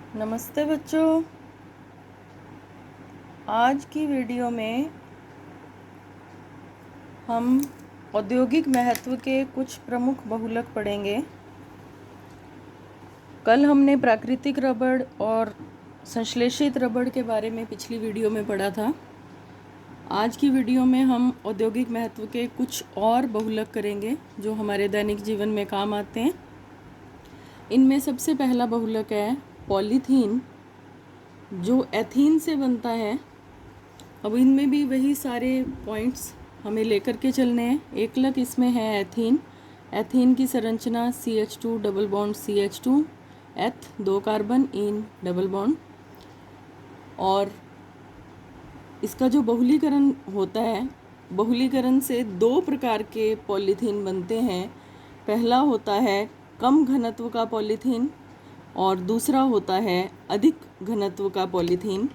नमस्ते बच्चों। आज की वीडियो में हम औद्योगिक महत्व के कुछ प्रमुख बहुलक पढ़ेंगे। कल हमने प्राकृतिक रबड़ और संश्लेषित रबड़ के बारे में पिछली वीडियो में पढ़ा था। आज की वीडियो में हम औद्योगिक महत्व के कुछ और बहुलक करेंगे जो हमारे दैनिक जीवन में काम आते हैं। इनमें सबसे पहला बहुलक है पॉलीथीन, जो एथीन से बनता है। अब इनमें भी वही सारे पॉइंट्स हमें लेकर के चलने हैं। एकलक इसमें है एथीन। एथीन की संरचना CH2 डबल बॉन्ड CH2 एथ 2 कार्बन इन डबल बॉन्ड। और इसका जो बहुलीकरण होता है, बहुलीकरण से दो प्रकार के पॉलीथीन बनते हैं। पहला होता है कम घनत्व का पॉलीथीन और दूसरा होता है अधिक घनत्व का पॉलीथीन।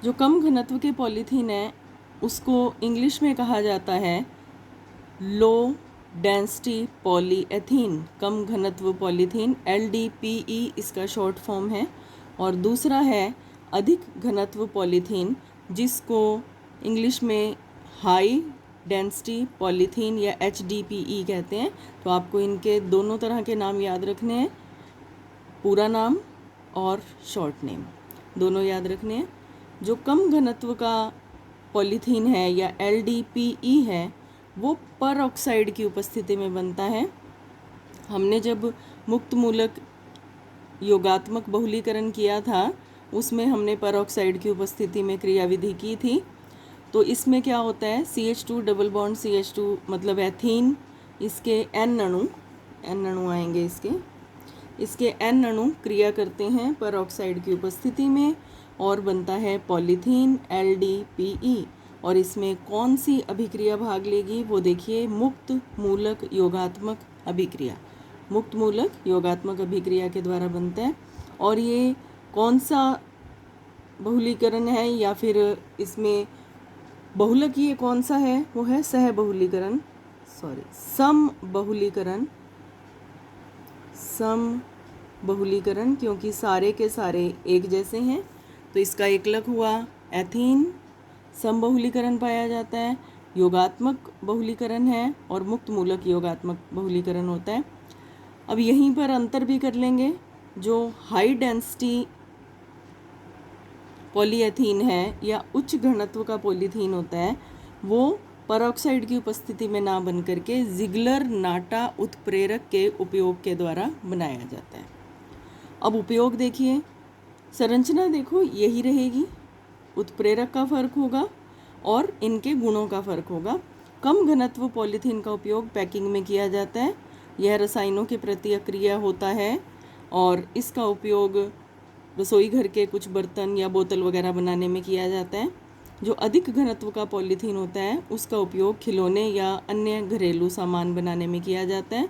जो कम घनत्व के पॉलीथीन है उसको इंग्लिश में कहा जाता है लो डेंसिटी पॉलीएथीन, कम घनत्व पॉलीथीन, LDPE इसका शॉर्ट फॉर्म है। और दूसरा है अधिक घनत्व पॉलीथीन, जिसको इंग्लिश में हाई डेंसिटी पॉलीथीन या HDPE कहते हैं। तो आपको इनके दोनों तरह के नाम याद रखने हैं, पूरा नाम और शॉर्ट नेम दोनों याद रखने हैं। जो कम घनत्व का पॉलीथीन है या LDPE है, वो पर ऑक्साइड की उपस्थिति में बनता है। हमने जब मुक्त मूलक योगात्मक बहुलीकरण किया था, उसमें हमने पर ऑक्साइड की उपस्थिति में क्रियाविधि की थी। तो इसमें क्या होता है, CH2 डबल बॉन्ड CH2 मतलब एथीन, इसके N अणु आएंगे, इसके N अणु क्रिया करते हैं पर ऑक्साइड की उपस्थिति में और बनता है पॉलीथीन LDPE। और इसमें कौन सी अभिक्रिया भाग लेगी वो देखिए, मुक्त मूलक योगात्मक अभिक्रिया। मुक्त मूलक योगात्मक अभिक्रिया के द्वारा बनता है। और ये कौन सा बहुलीकरण है या फिर इसमें बहुलक ये कौन सा है, वो है सह बहुलीकरण, सम बहुलीकरण, क्योंकि सारे के सारे एक जैसे हैं। तो इसका एकलक हुआ एथीन। सम बहुलीकरण पाया जाता है, योगात्मक बहुलीकरण है और मुक्त मूलक योगात्मक बहुलीकरण होता है। अब यहीं पर अंतर भी कर लेंगे। जो हाई डेंसिटी पॉलीएथीन है या उच्च घनत्व का पॉलीथीन होता है, वो परऑक्साइड की उपस्थिति में ना बन करके जिगलर नाटा उत्प्रेरक के उपयोग के द्वारा बनाया जाता है। अब उपयोग देखिए, संरचना देखो यही रहेगी, उत्प्रेरक का फर्क होगा और इनके गुणों का फर्क होगा। कम घनत्व पॉलीथीन का उपयोग पैकिंग में किया जाता है। यह रसायनों के प्रति अक्रिय होता है और इसका उपयोग रसोई घर के कुछ बर्तन या बोतल वगैरह बनाने में किया जाता है। जो अधिक घनत्व का पॉलीथीन होता है उसका उपयोग खिलौने या अन्य घरेलू सामान बनाने में किया जाता है।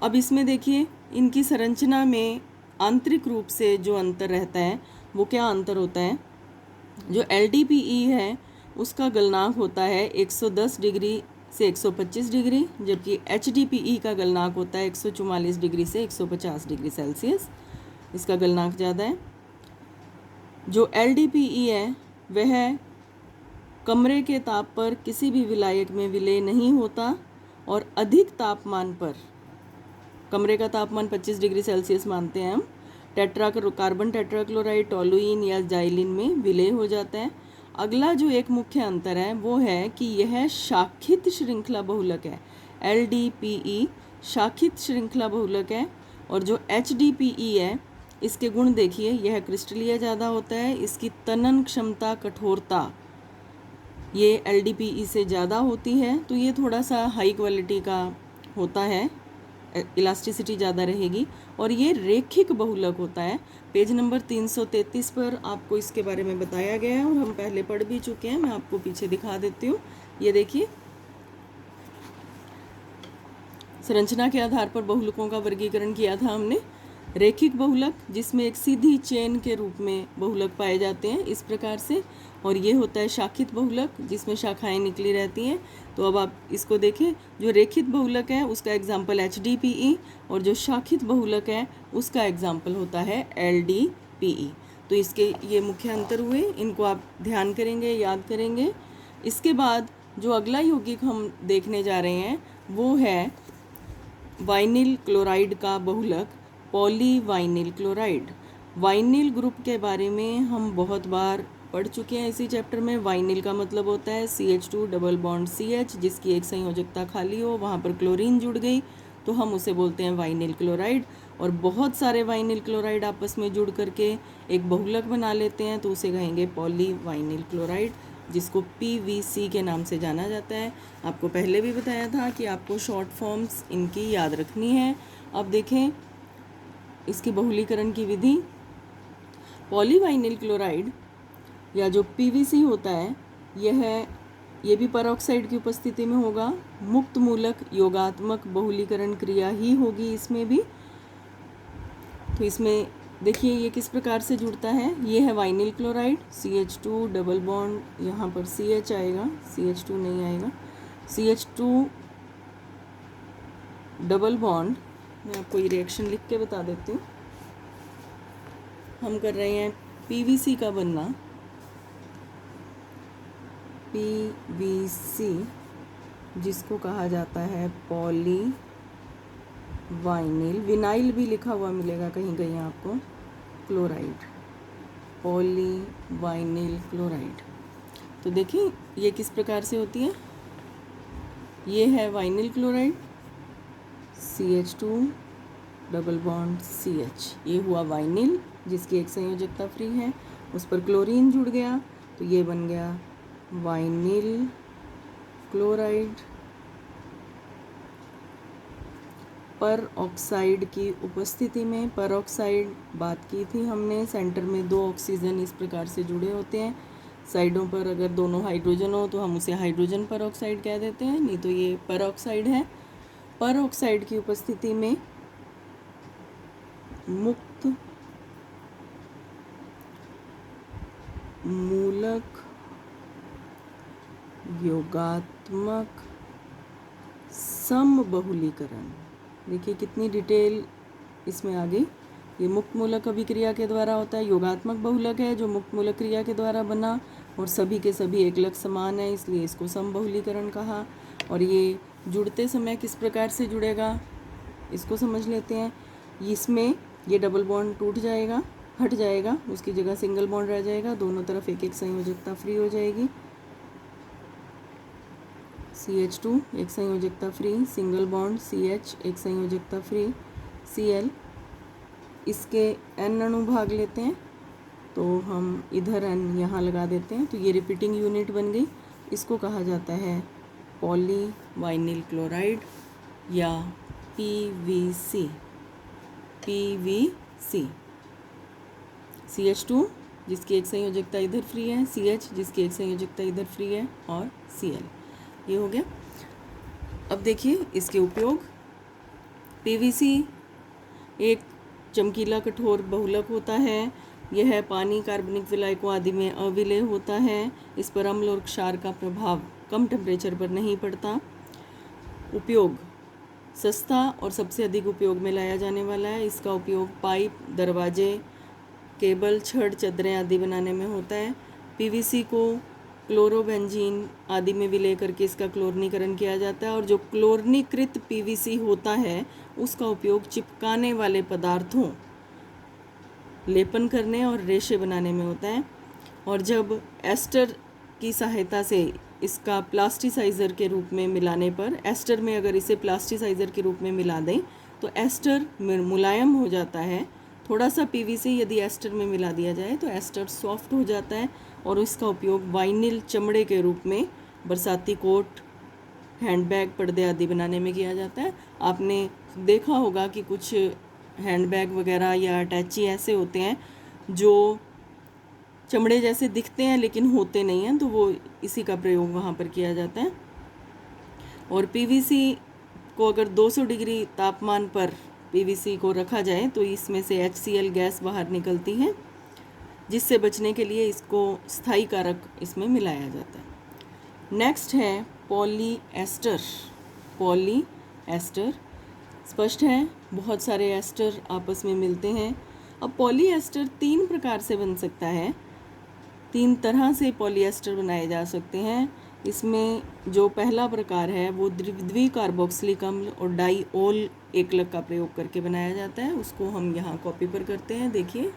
अब इसमें देखिए, इनकी संरचना में आंतरिक रूप से जो अंतर रहता है वो क्या अंतर होता है। जो LDPE है उसका गलनांक होता है 110 डिग्री से 125 डिग्री, जबकि HDPE का गलनांक होता है 144 डिग्री से 150 डिग्री सेल्सियस। इसका गलनांक ज़्यादा है। जो LDPE है वह कमरे के ताप पर किसी भी विलायक में विलय नहीं होता और अधिक तापमान पर, कमरे का तापमान 25 डिग्री सेल्सियस मानते हैं हम, कार्बन टेट्राक्लोराइड, टोलुइन या जाइलिन में विलय हो जाता है। अगला जो एक मुख्य अंतर है वो है कि यह शाखित श्रृंखला बहुलक है। LDPE शाखित श्रृंखला बहुलक है। और जो HDPE है, इसके गुण देखिए, यह क्रिस्टलीय ज़्यादा होता है, इसकी तनन क्षमता, कठोरता ये LDPE से ज़्यादा होती है, तो ये थोड़ा सा हाई क्वालिटी का होता है, इलास्टिसिटी ज़्यादा रहेगी। और ये रेखिक बहुलक होता है। पेज नंबर 333 पर आपको इसके बारे में बताया गया है और हम पहले पढ़ भी चुके हैं। मैं आपको पीछे दिखा देती हूँ। ये देखिए, संरचना के आधार पर बहुलकों का वर्गीकरण किया था हमने। रेखिक बहुलक जिसमें एक सीधी चेन के रूप में बहुलक पाए जाते हैं इस प्रकार से, और ये होता है शाखित बहुलक जिसमें शाखाएं निकली रहती हैं। तो अब आप इसको देखें, जो रेखित बहुलक है उसका एग्जाम्पल HDPE और जो शाखित बहुलक है उसका एग्जाम्पल होता है LDPE। तो इसके ये मुख्य अंतर हुए, इनको आप ध्यान करेंगे, याद करेंगे। इसके बाद जो अगला यौगिक हम देखने जा रहे हैं वो है वाइनिल क्लोराइड का बहुलक पॉलीवाइनिल क्लोराइड। वाइनिल ग्रुप के बारे में हम बहुत बार पढ़ चुके हैं इसी चैप्टर में। वाइनिल का मतलब होता है CH2 डबल बॉन्ड CH, जिसकी एक संयोजकता खाली हो, वहाँ पर क्लोरीन जुड़ गई तो हम उसे बोलते हैं वाइनिल क्लोराइड। और बहुत सारे वाइनिल क्लोराइड आपस में जुड़ करके एक बहुलक बना लेते हैं तो उसे कहेंगे पॉलीवाइनिल क्लोराइड, जिसको PVC के नाम से जाना जाता है। आपको पहले भी बताया था कि आपको शॉर्ट फॉर्म्स इनकी याद रखनी है। अब देखें इसकी बहुलीकरण की विधि। पॉलीवाइनिल क्लोराइड या जो PVC होता है ये भी परऑक्साइड की उपस्थिति में होगा। मुक्त मूलक योगात्मक बहुलीकरण क्रिया ही होगी इसमें भी। तो इसमें देखिए ये किस प्रकार से जुड़ता है। ये है vinyl chloride, CH2 double bond, यहाँ पर CH आएगा, CH2 नहीं आएगा, CH2 डबल बॉन्ड। मैं आपको ये रिएक्शन लिख के बता देती हूँ। हम कर रहे हैं PVC का बनना, PVC जिसको कहा जाता है पॉली वाइनिल, विनाइल भी लिखा हुआ मिलेगा कहीं कहीं आपको, क्लोराइड, पॉलीवाइनिल क्लोराइड। तो देखिए ये किस प्रकार से होती है। ये है vinyl chloride, CH2 double bond CH, ये हुआ वाइनिल जिसकी एक संयोजकता फ्री है, उस पर क्लोरीन जुड़ गया तो ये बन गया वाइनिल क्लोराइड। पर ऑक्साइड की उपस्थिति में, पर ऑक्साइड बात की थी हमने, सेंटर में 2 ऑक्सीजन इस प्रकार से जुड़े होते हैं। साइडों पर अगर दोनों हाइड्रोजन हो तो हम उसे हाइड्रोजन पर ऑक्साइड कह देते हैं, नहीं तो ये पर ऑक्साइड है। पर ऑक्साइड की उपस्थिति में मुक्त मूलक योगात्मक समबहुलीकरण। देखिए कितनी डिटेल इसमें आ गई। ये मुक्त मूलक अभिक्रिया के द्वारा होता है, योगात्मक बहुलक है जो मुक्त मूलक क्रिया के द्वारा बना और सभी के सभी एक लग समान है, इसलिए इसको समबहुलीकरण कहा। और ये जुड़ते समय किस प्रकार से जुड़ेगा इसको समझ लेते हैं। इसमें ये डबल बॉन्ड टूट जाएगा, हट जाएगा, उसकी जगह सिंगल बॉन्ड रह जाएगा, दोनों तरफ एक एक संयोजकता फ्री हो जाएगी। CH2 एक संयोजकता फ्री, सिंगल बॉन्ड CH एक संयोजकता फ्री, Cl। इसके N अणु भाग लेते हैं तो हम इधर N यहाँ लगा देते हैं तो ये रिपीटिंग यूनिट बन गई। इसको कहा जाता है पॉलीवाइनिल क्लोराइड या PVC। CH2 जिसकी एक संयोजकता इधर फ्री है, CH जिसकी एक संयोजकता इधर फ्री है, और Cl। ये हो गया। अब देखिए इसके उपयोग। PVC एक चमकीला कठोर बहुलक होता है। यह पानी, कार्बनिक विलायकों आदि में अविलेय होता है। इस पर अम्ल और क्षार का प्रभाव कम टेम्परेचर पर नहीं पड़ता। उपयोग सस्ता और सबसे अधिक उपयोग में लाया जाने वाला है। इसका उपयोग पाइप, दरवाजे, केबल, छड़, चद्दरें आदि बनाने में होता है। PVC को क्लोरोबेंजीन आदि में विलय करके इसका क्लोरीनीकरण किया जाता है। और जो क्लोरीनीकृत PVC होता है उसका उपयोग चिपकाने वाले पदार्थों, लेपन करने और रेशे बनाने में होता है। और जब एस्टर की सहायता से इसका प्लास्टिसाइज़र के रूप में मिलाने पर, एस्टर में अगर इसे प्लास्टिसाइज़र के रूप में मिला दें तो एस्टर मुलायम हो जाता है। थोड़ा सा PVC यदि एस्टर में मिला दिया जाए तो एस्टर सॉफ्ट हो जाता है और इसका उपयोग वाइनिल चमड़े के रूप में बरसाती कोट, हैंडबैग, पर्दे आदि बनाने में किया जाता है। आपने देखा होगा कि कुछ हैंडबैग वगैरह या अटैची ऐसे होते हैं जो चमड़े जैसे दिखते हैं लेकिन होते नहीं हैं, तो वो इसी का प्रयोग वहाँ पर किया जाता है। और PVC को अगर 200 डिग्री तापमान पर पीवीसी को रखा जाए तो इसमें से HCl गैस बाहर निकलती है, जिससे बचने के लिए इसको स्थायी कारक इसमें मिलाया जाता है। नेक्स्ट है पॉलीएस्टर। पॉलीएस्टर स्पष्ट है, बहुत सारे एस्टर आपस में मिलते हैं। अब पॉलीएस्टर 3 प्रकार से बन सकता है, 3 तरह से पॉलीएस्टर बनाए जा सकते हैं। इसमें जो पहला प्रकार है वो द्विकार्बोक्सिलिक अम्ल और डाइओल एकलक का प्रयोग करके बनाया जाता है। उसको हम यहाँ कॉपी पर करते हैं, देखिए।